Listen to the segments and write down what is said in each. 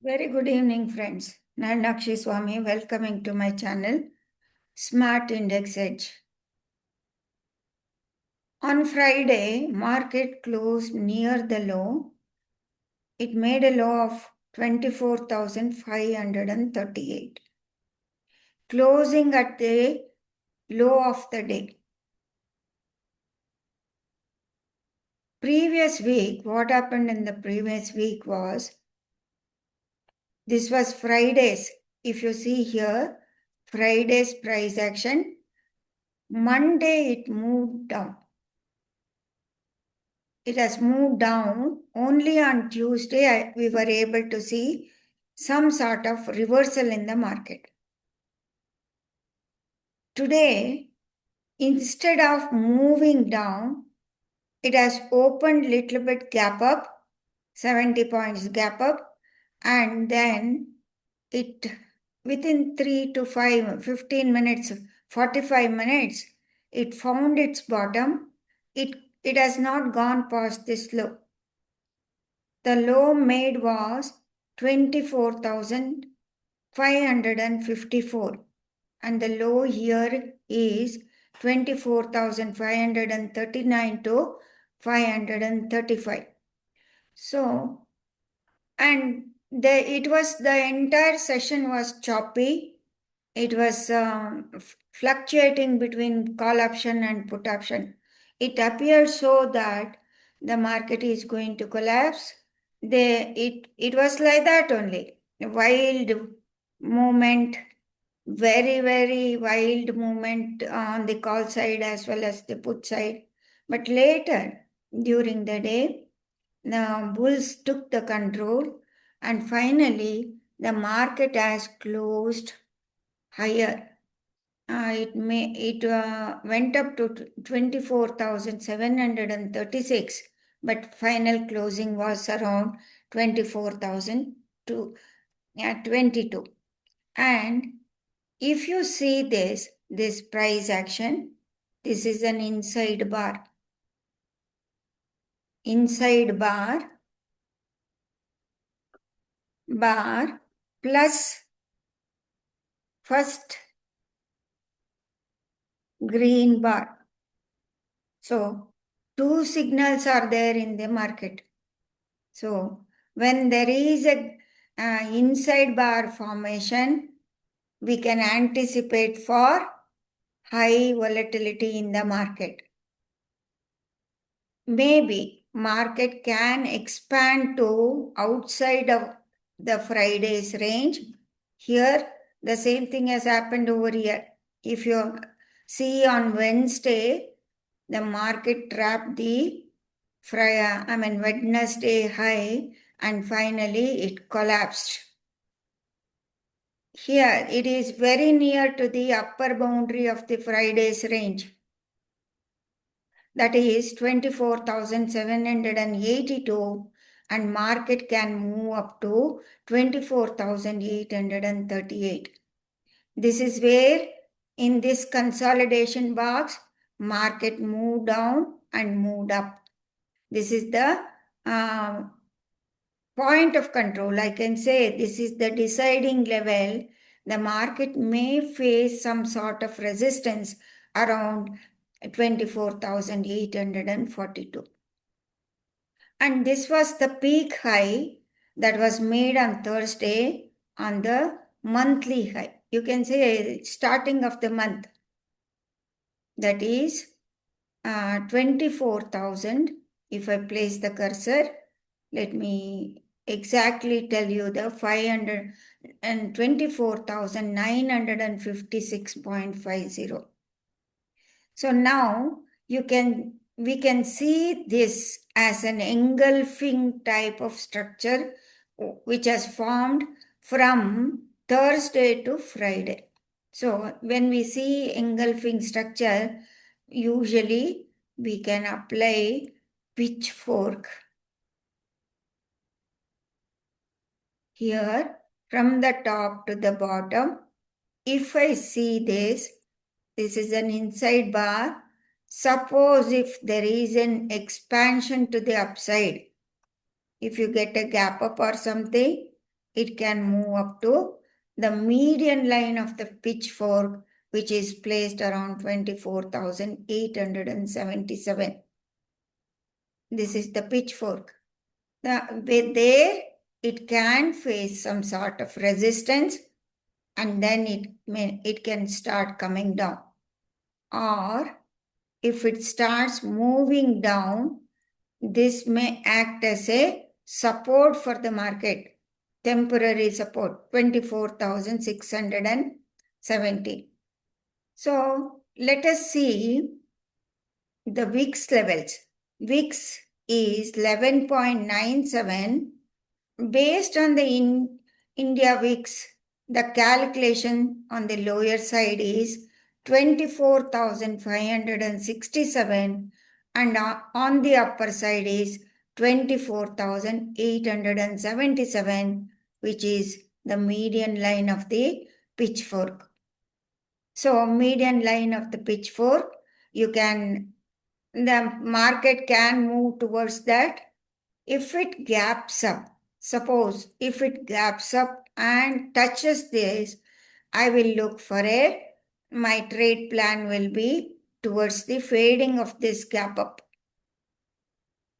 Very good evening, friends. Narnakshi Swami, welcoming to my channel, Smart Index Edge. On Friday, market closed near the low. It made a low of 24,538, closing at the low of the day. Previous week, what happened in the previous week was, this was Friday's. If you see here, Friday's price action, Monday it moved down. It has moved down. Only on Tuesday, we were able to see some sort of reversal in the market. Today, instead of moving down, it has opened little bit gap up, 70 points gap up, and then it within 3 to 5, 15 minutes, 45 minutes, it found its bottom. It has not gone past this low. The low made was 24,554 and the low here is 24,539 to 535. So, and the entire session was choppy. It was fluctuating between call option and put option. It appeared so that the market is going to collapse. It was like that only. A wild movement, very wild movement on the call side as well as the put side. But later during the day, the bulls took the control and finally the market has closed higher. It went up to 24,736, but final closing was around 24,022. And if you see this price action, this is an inside bar. Inside bar plus first green bar. So, two signals are there in the market. So, when there is a inside bar formation, we can anticipate for high volatility in the market. Maybe market can expand to outside of the Friday's range. Here, the same thing has happened over here. If you see on Wednesday, the market trapped the Wednesday high and finally it collapsed. Here, it is very near to the upper boundary of the Friday's range. That is 24,782 and market can move up to 24,838. This is where in this consolidation box, market moved down and moved up. This is the point of control. I can say this is the deciding level. The market may face some sort of resistance around 24,842. And this was the peak high that was made on Thursday on the monthly high. You can say starting of the month. That is 24,000. If I place the cursor, let me exactly tell you the 524,956.50. So now we can see this as an engulfing type of structure which has formed from Thursday to Friday. So when we see engulfing structure, usually we can apply pitchfork. Here from the top to the bottom, if I see this is an inside bar. Suppose if there is an expansion to the upside, if you get a gap up or something, it can move up to the median line of the pitchfork, which is placed around 24,877. This is the pitchfork. With there, it can face some sort of resistance, and then it can start coming down. Or if it starts moving down, this may act as a support for the market, temporary support, 24,670. So let us see the VIX levels. VIX is 11.97. Based on the India VIX, the calculation on the lower side is 24,567 and on the upper side is 24,877, which is the median line of the pitchfork. So median line of the pitchfork, the market can move towards that. If it gaps up, suppose if it gaps up and touches this, I will look for my trade plan will be towards the fading of this gap up.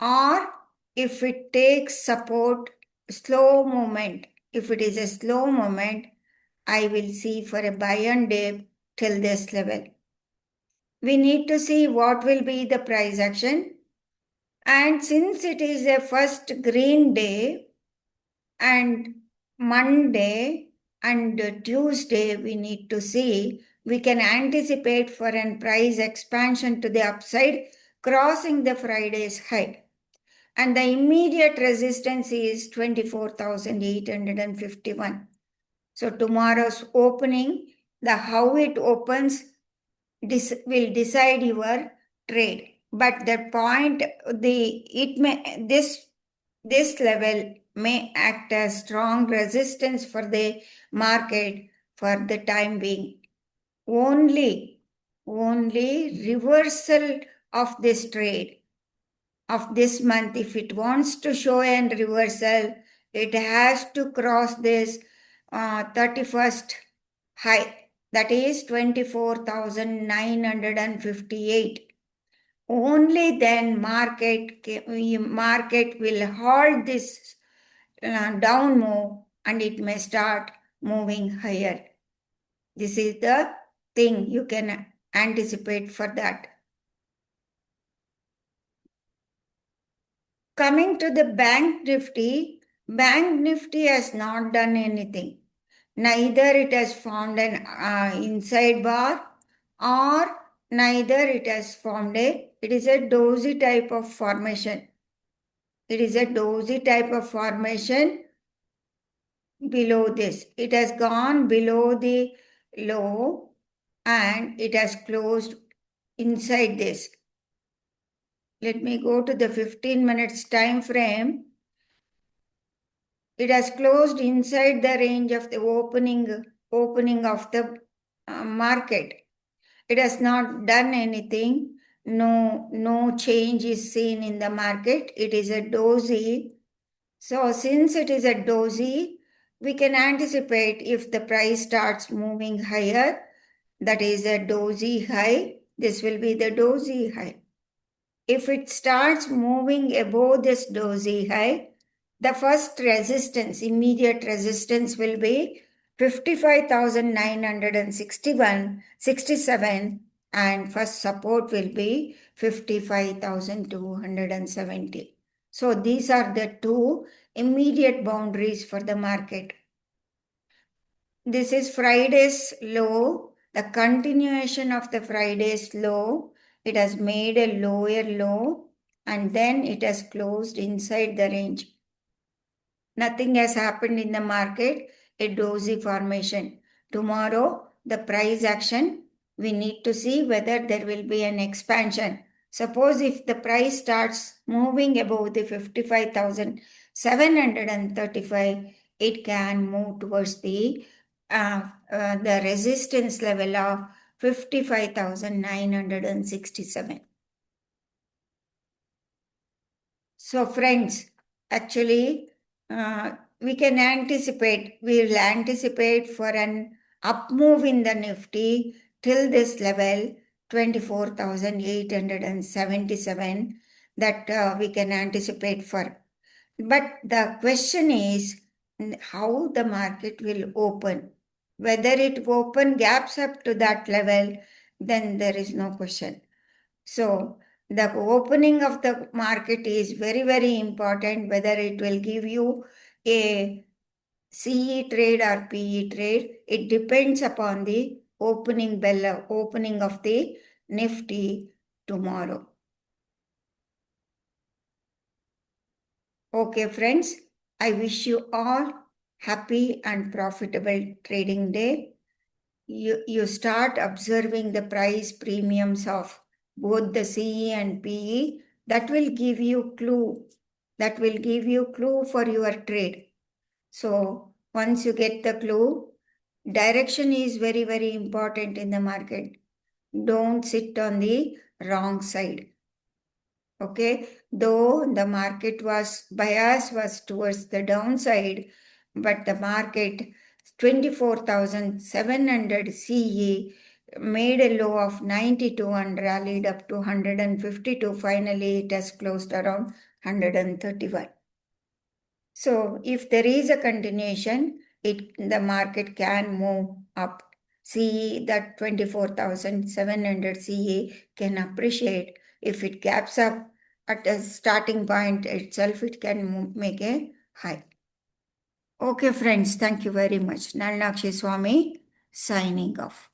Or if it takes support, slow movement, if it is a slow movement, I will see for a buy and dip till this level. We need to see what will be the price action. And since it is a first green day and Monday and Tuesday, we need to see, we can anticipate for a price expansion to the upside, crossing the Friday's high. And the immediate resistance is 24,851. So tomorrow's opening, how it opens will decide your trade. But the point, this level may act as strong resistance for the market for the time being. Only reversal of this trade of this month, if it wants to show a reversal, it has to cross this 31st high, that is 24,958. Only then market will halt this down move and it may start moving higher. This is the thing you can anticipate for that. Coming to the Bank Nifty has not done anything. Neither it has formed an inside bar or neither it has formed it is a dozy type of formation. It is a dozy type of formation below this. It has gone below the low and it has closed inside this. Let me go to the 15 minutes time frame. It has closed inside the range of the opening of the market. It has not done anything. No change is seen in the market. It is a dozy. So since it is a dozy, we can anticipate if the price starts moving higher, that is a dozy high. This will be the dozy high. If it starts moving above this dozy high, the first resistance, immediate resistance will be 55,967 and first support will be 55,270. So these are the two immediate boundaries for the market. This is Friday's low, the continuation of the Friday's low. It has made a lower low and then it has closed inside the range. Nothing has happened in the market, a dozy formation. Tomorrow, the price action, we need to see whether there will be an expansion. Suppose if the price starts moving above the 55,735, it can move towards the resistance level of 55,967. So friends, actually, we can anticipate, we will anticipate for an up move in the Nifty till this level, 24,877, that we can anticipate for. But the question is how the market will open. Whether it open gaps up to that level, then there is no question. So the opening of the market is very, very important, whether it will give you a CE trade or PE trade. It depends upon the opening of the Nifty tomorrow. Okay, friends, I wish you all happy and profitable trading day. You start observing the price premiums of both the CE and PE. That will give you clue. That will give you clue for your trade. So once you get the clue, direction is very, very important in the market. Don't sit on the wrong side. Okay, though the market bias was towards the downside, but the market 24,700 CE made a low of 92 and rallied up to 152. Finally, it has closed around 131. So if there is a continuation, the market can move up. CE, that 24,700 CE can appreciate. If it gaps up at a starting point itself, it can make a high. Okay, friends, thank you very much. Nalnakshi Swami signing off.